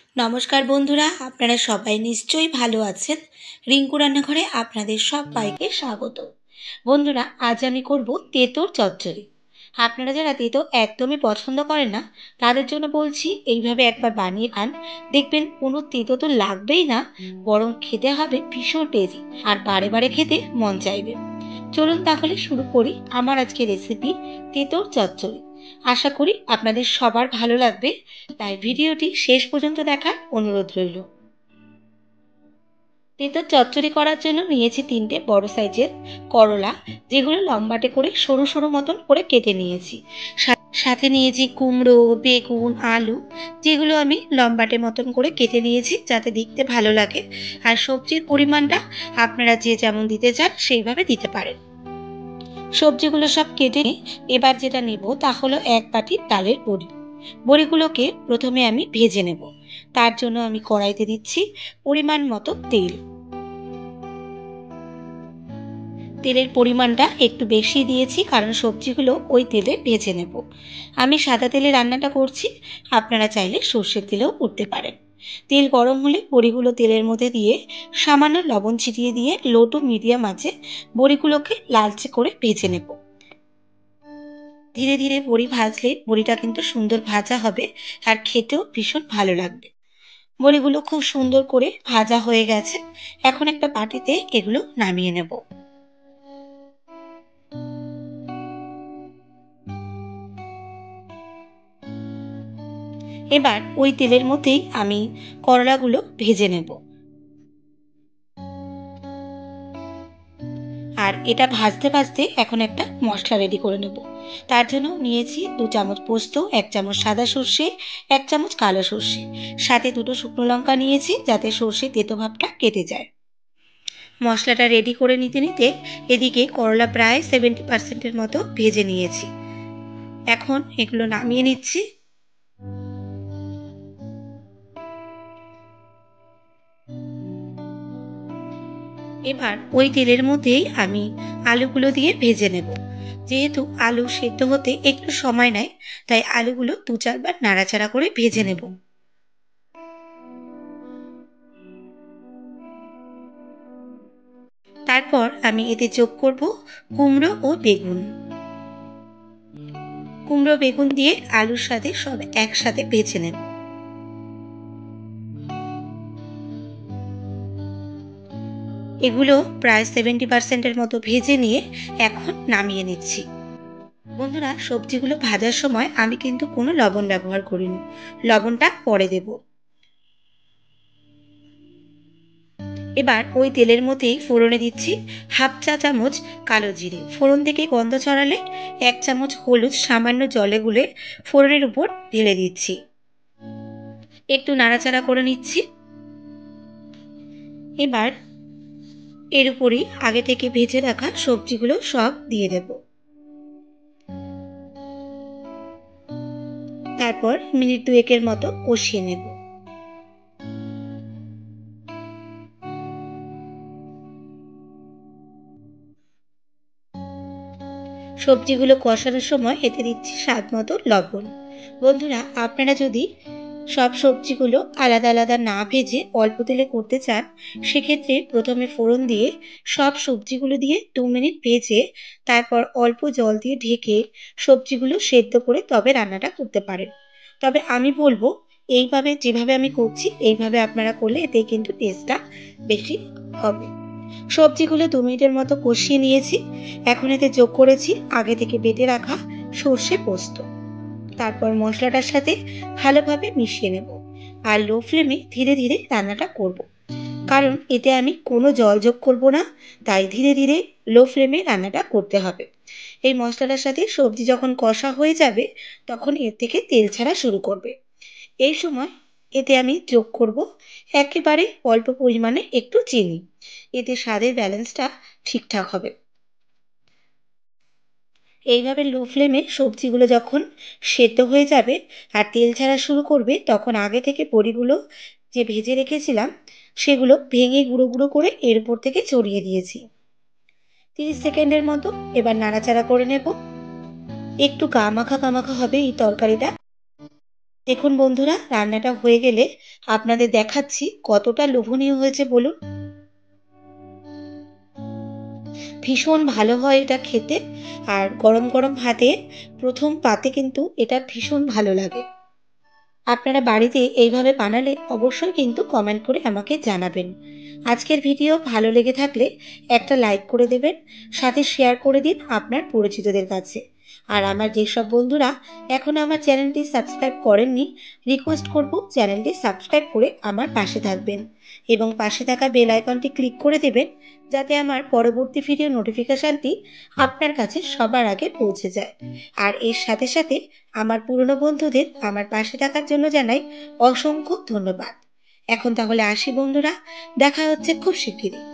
নমস্কার বন্ধুরা, আপনারা সবাই নিশ্চয়ই ভালো আছেন। রিঙ্কু রান্নাঘরে আপনাদের সবাইকে স্বাগত। বন্ধুরা, আজ আমি করব তেঁতুল চচ্চড়ি। আপনারা যারা তেঁতো একদমই পছন্দ করেন না তাদের জন্য বলছি, এইভাবে একবার বানিয়ে খান। দেখবেন কোনো তেঁতো তো লাগবেই না, বরং খেতে হবে ভীষণ টেস্টি, আর বারে বারে খেতে মন চাইবে। চলুন তাহলে শুরু করি আমার আজকের রেসিপি, তেঁতুল চচ্চড়ি। আশা করি আপনাদের সবার ভালো লাগবে, তাই ভিডিওটি শেষ পর্যন্ত দেখার অনুরোধ রইল। তেঁতুল চচ্চড়ি করার জন্য নিয়েছি 3টে বড় সাইজের করলা, যেগুলো লম্বাটে করে সরু সরু মতন করে কেটে নিয়েছি। সাথে নিয়েছি কুমড়ো, বেগুন, আলু, যেগুলো আমি লম্বাটে মতন করে কেটে নিয়েছি যাতে দেখতে ভালো লাগে। আর সবজির পরিমাণটা আপনারা যে যেমন দিতে চান সেইভাবে দিতে পারেন। সবজিগুলো সব কেটে এবার যেটা নেব তা হলো 1 বাটি ডালের বড়ি। বড়িগুলোকে প্রথমে আমি ভেজে নেব। তার জন্য আমি কড়াইতে দিচ্ছি পরিমাণ মতো তেল। তেলের পরিমাণটা একটু বেশি দিয়েছি কারণ সবজিগুলো ওই তেলে ভেজে নেব। আমি সাদা তেলে রান্নাটা করছি, আপনারা চাইলে সর্ষের তেলেও করতে পারেন। তেল গরম হলে বড়িগুলো তেলের মধ্যে দিয়ে সামান্য লবণ ছিটিয়ে দিয়ে লো টু মিডিয়াম আঁচে বড়িগুলোকে লালচে করে ভেজে নেব। ধীরে ধীরে বড়ি ভাজলে বড়িটা কিন্তু সুন্দর ভাজা হবে, আর খেতেও ভীষণ ভালো লাগবে। বড়িগুলো খুব সুন্দর করে ভাজা হয়ে গেছে। এখন একটা বাটিতে এগুলো নামিয়ে নেব। এবার ওই তেলের মধ্যেই আমি করলাগুলো ভেজে নেব। আর এটা ভাজতে ভাজতে এখন একটা মশলা রেডি করে নেব। তার জন্য নিয়েছি 2 চামচ পোস্ত, 1 চামচ সাদা সর্ষে, 1 চামচ কালো সর্ষে, সাথে 2টো শুকনো লঙ্কা নিয়েছি যাতে সর্ষে তেতো ভাবটা কেটে যায়। মশলাটা রেডি করে নিতে নিতে এদিকে করলা প্রায় 70% মতো ভেজে নিয়েছি। এখন এগুলো নামিয়ে নিচ্ছি। এবার ওই তেলের মধ্যেই আমি আলুগুলো দিয়ে ভেজে নেব। যেহেতু আলু সেদ্ধ হতে একটু সময় নেয়, তাই আলুগুলো 2-4 বার নাড়াচাড়া করে ভেজে নেব। তারপর আমি এতে যোগ করব কুমড়ো ও বেগুন। কুমড়ো বেগুন দিয়ে আলুর সাথে সব একসাথে ভেজে নেব। এগুলো প্রায় 70%-এর মতো ভেজে নিয়ে এখন নামিয়ে নিচ্ছি। বন্ধুরা, সবজিগুলো ভাজার সময় আমি কিন্তু কোনো লবণ ব্যবহার করিনি, লবণটা পরে দেব। এবার ওই তেলের মধ্যেই ফোড়নে দিচ্ছি হাফ চা চামচ কালো জিরে। ফোড়ন থেকে গন্ধ ছড়ালে 1 চামচ হলুদ সামান্য জলে গুলে ফোড়নের উপর ঢেলে দিচ্ছি। একটু নাড়াচাড়া করে নিচ্ছি। এবার এর উপরই আগে থেকে ভেজে রাখা সবজিগুলো সব দিয়ে দেব। তারপর মিনিট 2-এর মতো কষিয়ে নেব। সবজিগুলো কষানোর সময় এতে দিচ্ছি স্বাদ মতো লবণ। বন্ধুরা, আপনারা যদি সব সবজিগুলো আলাদা আলাদা না ভেজে অল্প তেলে করতে চান, সেক্ষেত্রে প্রথমে ফোড়ন দিয়ে সব সবজিগুলো দিয়ে 2 মিনিট ভেজে তারপর অল্প জল দিয়ে ঢেকে সবজিগুলো সেদ্ধ করে তবে রান্নাটা করতে পারেন। তবে আমি বলবো, এইভাবে যেভাবে আমি করছি এইভাবে আপনারা করলে এতে কিন্তু টেস্টটা বেশি হবে। সবজিগুলো 2 মিনিটের মতো কষিয়ে নিয়েছি। এখন এতে যোগ করেছি আগে থেকে বেটে রাখা সর্ষে পোস্ত। তারপর মশলাটার সাথে ভালোভাবে মিশিয়ে নেব, আর লো ফ্লেমে ধীরে ধীরে রান্নাটা করব। কারণ এতে আমি কোনো জল যোগ করব না, তাই ধীরে ধীরে লো ফ্লেমে রান্নাটা করতে হবে। এই মশলাটার সাথে সবজি যখন কষা হয়ে যাবে তখন এর থেকে তেল ছাড়া শুরু করবে। এই সময় এতে আমি যোগ করব একেবারে অল্প পরিমাণে একটু চিনি। এতে স্বাদের ব্যালেন্সটা ঠিকঠাক হবে। এইভাবে লো ফ্লেমে সবজিগুলো যখন সেদ্ধ হয়ে যাবে আর তেল ছাড়া শুরু করবে, তখন আগে থেকে বড়িগুলো যে ভেজে রেখেছিলাম সেগুলো ভেঙে গুঁড়ো গুঁড়ো করে এর উপর থেকে ছড়িয়ে দিয়েছি। 30 সেকেন্ডের মতো এবার নাড়াচাড়া করে নেব। একটু গামাখা গামাখা হবে এই তরকারিটা। দেখুন বন্ধুরা, রান্নাটা হয়ে গেলে আপনাদের দেখাচ্ছি কতটা লোভনীয় হয়েছে বলুন। ভীষণ ভালো হয় এটা খেতে। আর গরম গরম ভাতে প্রথম পাতে কিন্তু এটা ভীষণ ভালো লাগে। আপনারা বাড়িতে এইভাবে বানালে অবশ্যই কিন্তু কমেন্ট করে আমাকে জানাবেন। আজকের ভিডিও ভালো লেগে থাকলে একটা লাইক করে দেবেন, সাথে শেয়ার করে দিন আপনার পরিচিতদের কাছে। আর আমার যেসব বন্ধুরা এখন আমার চ্যানেলটি সাবস্ক্রাইব করেননি, রিকোয়েস্ট করব চ্যানেলটি সাবস্ক্রাইব করে আমার পাশে থাকবেন এবং পাশে থাকা বেল আইকনটি ক্লিক করে দেবেন, যাতে আমার পরবর্তী ভিডিও নোটিফিকেশানটি আপনার কাছে সবার আগে পৌঁছে যায়। আর এর সাথে সাথে আমার পুরনো বন্ধুদের আমার পাশে থাকার জন্য জানাই অসংখ্য ধন্যবাদ। এখন তাহলে আসি বন্ধুরা, দেখা হচ্ছে খুব শিগগিরই।